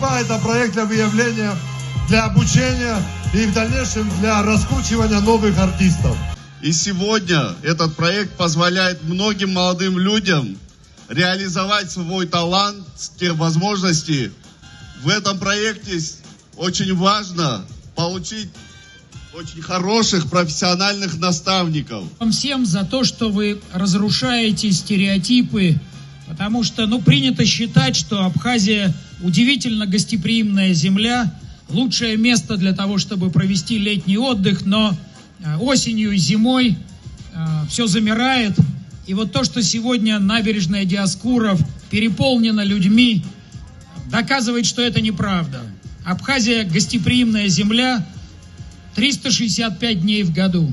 Москва – это проект для выявления, для обучения и в дальнейшем для раскручивания новых артистов. И сегодня этот проект позволяет многим молодым людям реализовать свой талант, те возможности. В этом проекте очень важно получить очень хороших профессиональных наставников. Вам всем за то, что вы разрушаете стереотипы, потому что, принято считать, что Абхазия удивительно гостеприимная земля, лучшее место для того, чтобы провести летний отдых, но осенью и зимой все замирает. И вот то, что сегодня набережная Диоскуров переполнена людьми, доказывает, что это неправда. Абхазия гостеприимная земля 365 дней в году.